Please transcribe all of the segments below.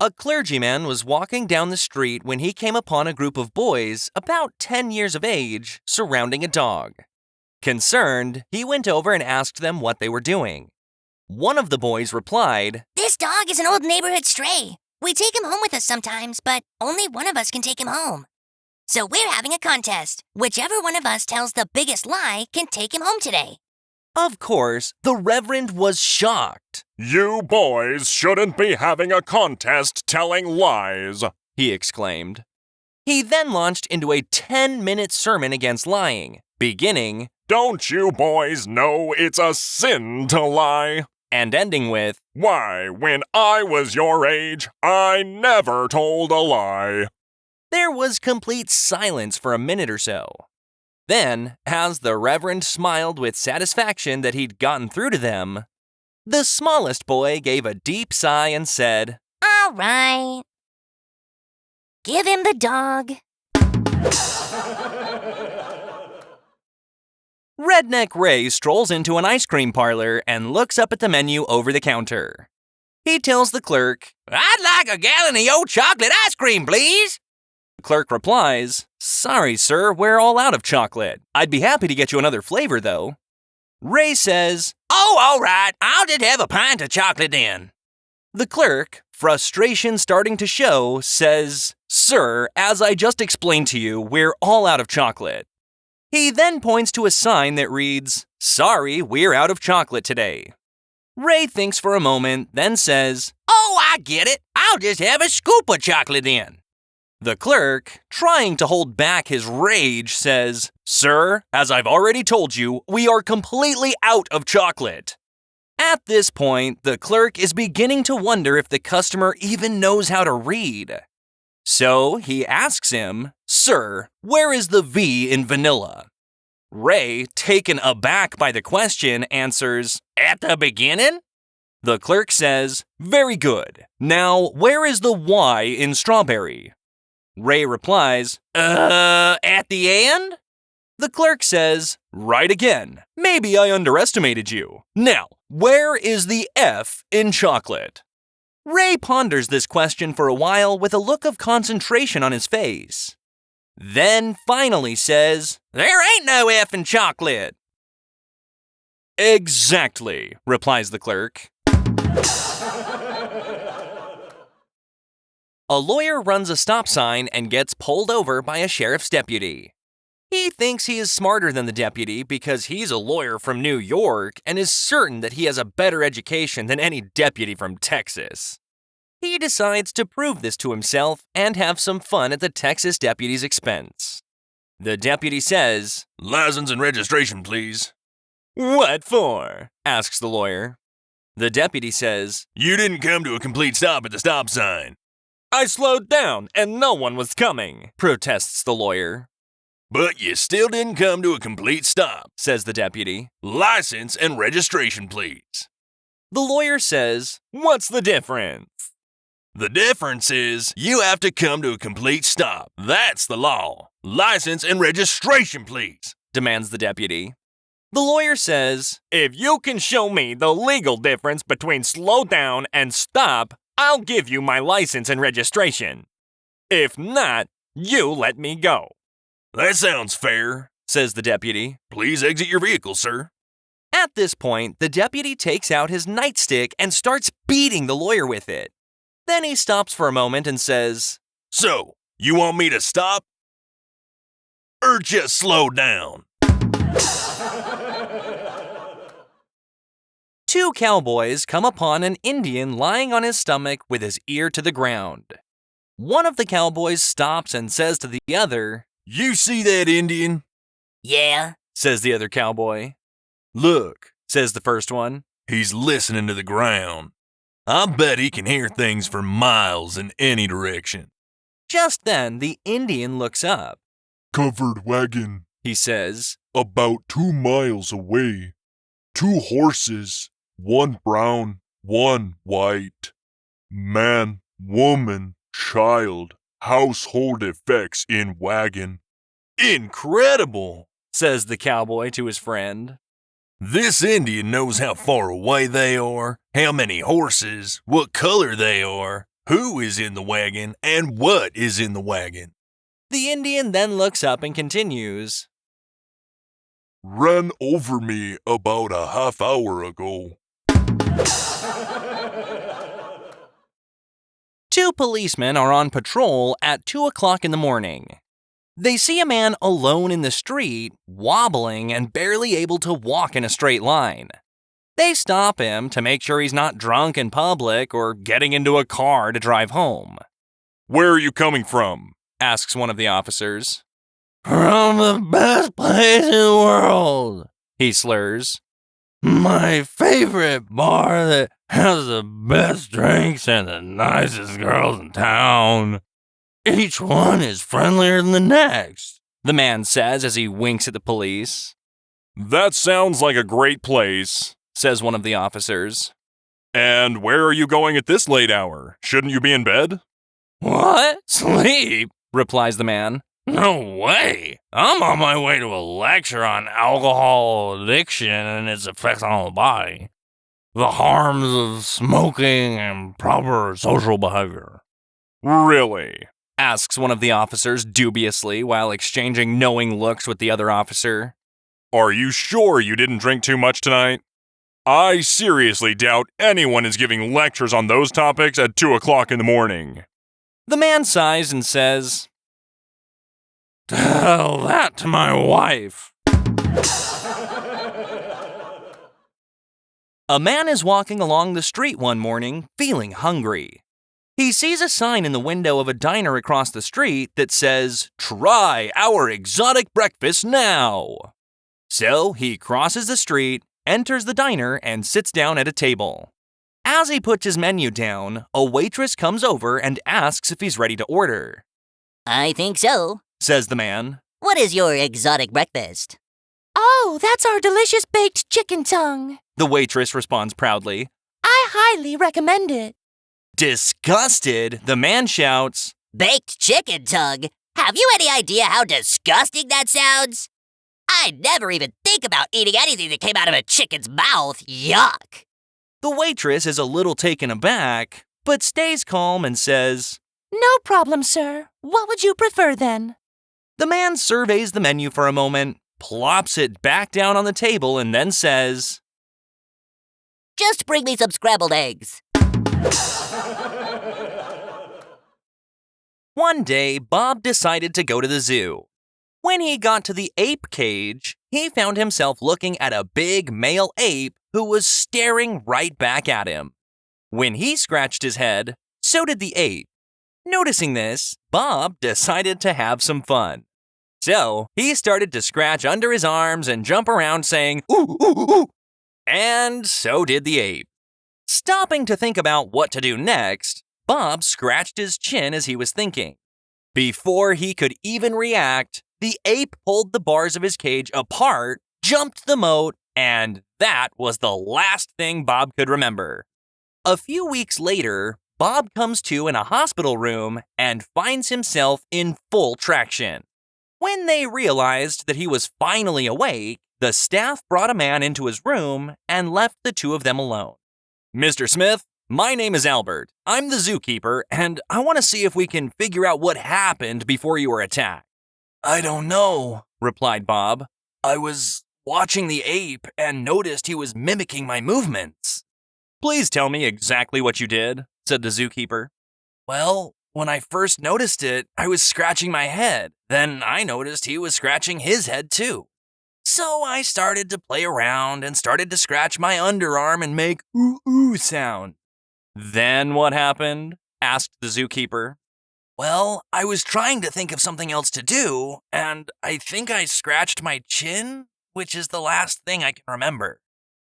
A clergyman was walking down the street when he came upon a group of boys about 10 years of age surrounding a dog. Concerned, he went over and asked them what they were doing. One of the boys replied, "This dog is an old neighborhood stray. We take him home with us sometimes, but only one of us can take him home. So we're having a contest. Whichever one of us tells the biggest lie can take him home today." Of course, the Reverend was shocked. "You boys shouldn't be having a contest telling lies," he exclaimed. He then launched into a 10-minute sermon against lying, beginning, "Don't you boys know it's a sin to lie?" and ending with, "Why, when I was your age, I never told a lie." There was complete silence for a minute or so. Then, as the Reverend smiled with satisfaction that he'd gotten through to them, the smallest boy gave a deep sigh and said, "All right. Give him the dog." Redneck Ray strolls into an ice cream parlor and looks up at the menu over the counter. He tells the clerk, "I'd like a gallon of your chocolate ice cream, please." The clerk replies, "Sorry, sir, we're all out of chocolate. I'd be happy to get you another flavor, though." Ray says, "Oh, all right, I'll just have a pint of chocolate then." The clerk, frustration starting to show, says, "Sir, as I just explained to you, we're all out of chocolate." He then points to a sign that reads, "Sorry, we're out of chocolate today." Ray thinks for a moment, then says, "Oh, I get it. I'll just have a scoop of chocolate then." The clerk, trying to hold back his rage, says, "Sir, as I've already told you, we are completely out of chocolate." At this point, the clerk is beginning to wonder if the customer even knows how to read. So he asks him, "Sir, where is the V in vanilla?" Ray, taken aback by the question, answers, "At the beginning?" The clerk says, "Very good. Now, where is the Y in strawberry?" Ray replies, at the end?" The clerk says, "Right again. Maybe I underestimated you. Now, where is the F in chocolate?" Ray ponders this question for a while with a look of concentration on his face. Then finally says, "There ain't no F in chocolate." "Exactly," replies the clerk. A lawyer runs a stop sign and gets pulled over by a sheriff's deputy. He thinks he is smarter than the deputy because he's a lawyer from New York and is certain that he has a better education than any deputy from Texas. He decides to prove this to himself and have some fun at the Texas deputy's expense. The deputy says, "License and registration, please." "What for?" asks the lawyer. The deputy says, "You didn't come to a complete stop at the stop sign." "I slowed down and no one was coming," protests the lawyer. "But you still didn't come to a complete stop," says the deputy. "License and registration, please." The lawyer says, "What's the difference?" "The difference is you have to come to a complete stop. That's the law. License and registration, please," demands the deputy. The lawyer says, "If you can show me the legal difference between slow down and stop, I'll give you my license and registration. If not, you let me go." "That sounds fair," says the deputy. "Please exit your vehicle, sir." At this point, the deputy takes out his nightstick and starts beating the lawyer with it. Then he stops for a moment and says, "So, you want me to stop? Or just slow down?" Two cowboys come upon an Indian lying on his stomach with his ear to the ground. One of the cowboys stops and says to the other, "You see that Indian?" "Yeah," says the other cowboy. "Look," says the first one. "He's listening to the ground. I bet he can hear things for miles in any direction." Just then, the Indian looks up. "Covered wagon," he says. "About 2 miles away. 2 horses, 1 brown, 1 white. Man, woman, child, household effects in wagon." "Incredible," says the cowboy to his friend. "This Indian knows how far away they are, how many horses, what color they are, Who is in the wagon and what is in the wagon? The Indian then looks up and continues. Ran over me about a half hour ago. 2 policemen are on patrol at 2 o'clock in the morning. They see a man alone in the street, wobbling and barely able to walk in a straight line. They stop him to make sure he's not drunk in public or getting into a car to drive home. Where are you coming from? Asks one of the officers. From the best place in the world, he slurs. My favorite bar that has the best drinks and the nicest girls in town. Each one is friendlier than the next, the man says as he winks at the police. That sounds like a great place, says one of the officers. And where are you going at this late hour? Shouldn't you be in bed? What? Sleep? Replies the man. No way. I'm on my way to a lecture on alcohol addiction and its effects on the body. The harms of smoking and proper social behavior. Really? Asks one of the officers dubiously while exchanging knowing looks with the other officer. Are you sure you didn't drink too much tonight? I seriously doubt anyone is giving lectures on those topics at 2 o'clock in the morning. The man sighs and says, Tell that to my wife. A man is walking along the street one morning, feeling hungry. He sees a sign in the window of a diner across the street that says, Try our exotic breakfast now. So he crosses the street, enters the diner, and sits down at a table. As he puts his menu down, a waitress comes over and asks if he's ready to order. I think so, says the man. What is your exotic breakfast? Oh, that's our delicious baked chicken tongue. The waitress responds proudly. I highly recommend it. Disgusted, the man shouts, Baked chicken tongue? Have you any idea how disgusting that sounds? I'd never even think about eating anything that came out of a chicken's mouth. Yuck! The waitress is a little taken aback, but stays calm and says, No problem, sir. What would you prefer then? The man surveys the menu for a moment, plops it back down on the table, and then says, Just bring me some scrambled eggs. One day, Bob decided to go to the zoo. When he got to the ape cage, he found himself looking at a big male ape who was staring right back at him. When he scratched his head, so did the ape. Noticing this, Bob decided to have some fun. So, he started to scratch under his arms and jump around saying, ooh, ooh, ooh. And so did the ape. Stopping to think about what to do next, Bob scratched his chin as he was thinking. Before he could even react, the ape pulled the bars of his cage apart, jumped the moat, and that was the last thing Bob could remember. A few weeks later, Bob comes to in a hospital room and finds himself in full traction. When they realized that he was finally awake, the staff brought a man into his room and left the two of them alone. Mr. Smith, my name is Albert. I'm the zookeeper, and I want to see if we can figure out what happened before you were attacked. I don't know, replied Bob. I was watching the ape and noticed he was mimicking my movements. Please tell me exactly what you did, said the zookeeper. Well, when I first noticed it, I was scratching my head. Then I noticed he was scratching his head too. So I started to play around and started to scratch my underarm and make ooh ooh sound. Then what happened? Asked the zookeeper. Well, I was trying to think of something else to do, and I think I scratched my chin, which is the last thing I can remember.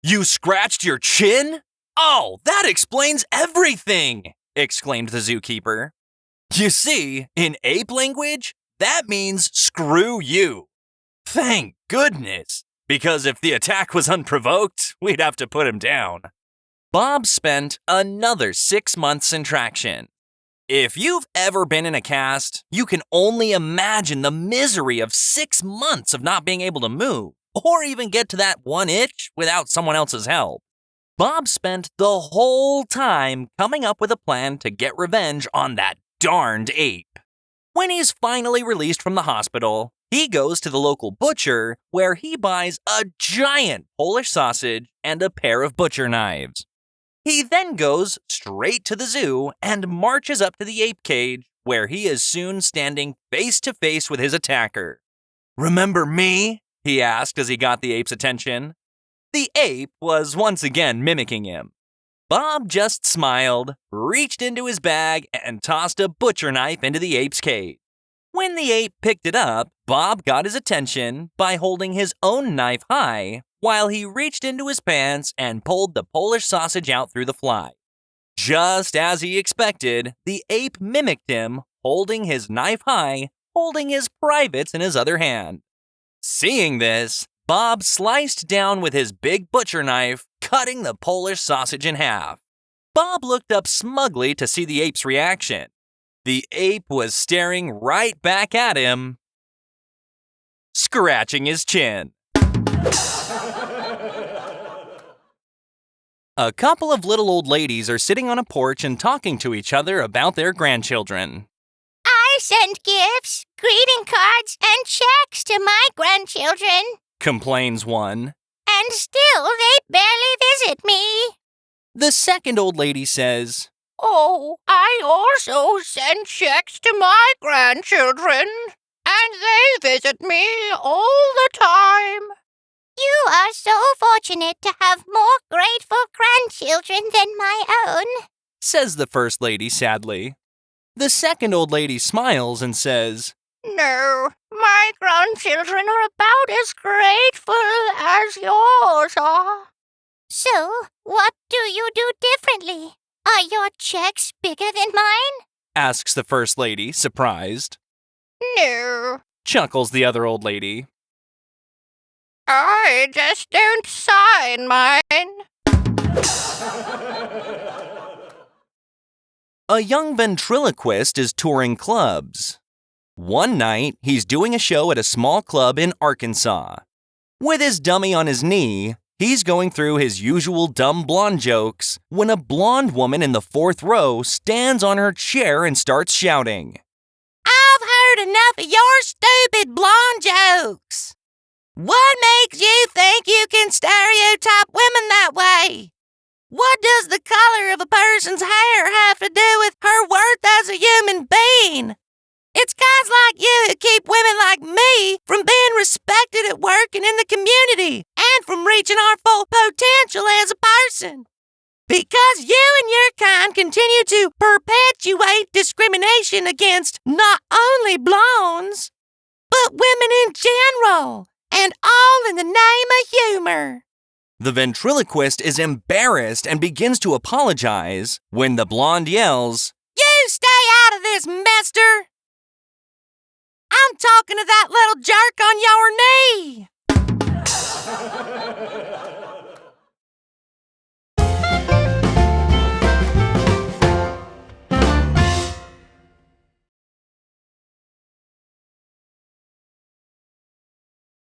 You scratched your chin? Oh, that explains everything! Exclaimed the zookeeper. You see, in ape language, that means screw you. Thank goodness, because if the attack was unprovoked, we'd have to put him down. Bob spent another 6 months in traction. If you've ever been in a cast, you can only imagine the misery of 6 months of not being able to move, or even get to that one itch without someone else's help. Bob spent the whole time coming up with a plan to get revenge on that darned ape. When he's finally released from the hospital, he goes to the local butcher where he buys a giant Polish sausage and a pair of butcher knives. He then goes straight to the zoo and marches up to the ape cage where he is soon standing face to face with his attacker. "Remember me?" he asked as he got the ape's attention. The ape was once again mimicking him. Bob just smiled, reached into his bag, and tossed a butcher knife into the ape's cage. When the ape picked it up, Bob got his attention by holding his own knife high while he reached into his pants and pulled the Polish sausage out through the fly. Just as he expected, the ape mimicked him, holding his knife high, holding his privates in his other hand. Seeing this, Bob sliced down with his big butcher knife, cutting the Polish sausage in half. Bob looked up smugly to see the ape's reaction. The ape was staring right back at him, scratching his chin. A couple of little old ladies are sitting on a porch and talking to each other about their grandchildren. I send gifts, greeting cards, and checks to my grandchildren, Complains one. and still they barely visit me. The second old lady says, Oh, I also send checks to my grandchildren, and they visit me all the time. You are so fortunate to have more grateful grandchildren than my own, says the first lady sadly. The second old lady smiles and says, No, my grandchildren are about as grateful as yours are. So, what do you do differently? Are your checks bigger than mine? asks the first lady, surprised. No, Chuckles the other old lady. I just don't sign mine. A young ventriloquist is touring clubs. One night, he's doing a show at a small club in Arkansas. With his dummy on his knee, he's going through his usual dumb blonde jokes when a blonde woman in the fourth row stands on her chair and starts shouting, I've heard enough of your stupid blonde jokes. What makes you think you can stereotype women that way? What does the color of a person's hair have to do with her worth as a human being? It's guys like you who keep women like me from being respected at work and in the community, and from reaching our full potential as a person. Because you and your kind continue to perpetuate discrimination against not only blondes, but women in general, and all in the name of humor. The ventriloquist is embarrassed and begins to apologize when the blonde yells, You stay out of this, mister! I'm talking to that little jerk on your knee!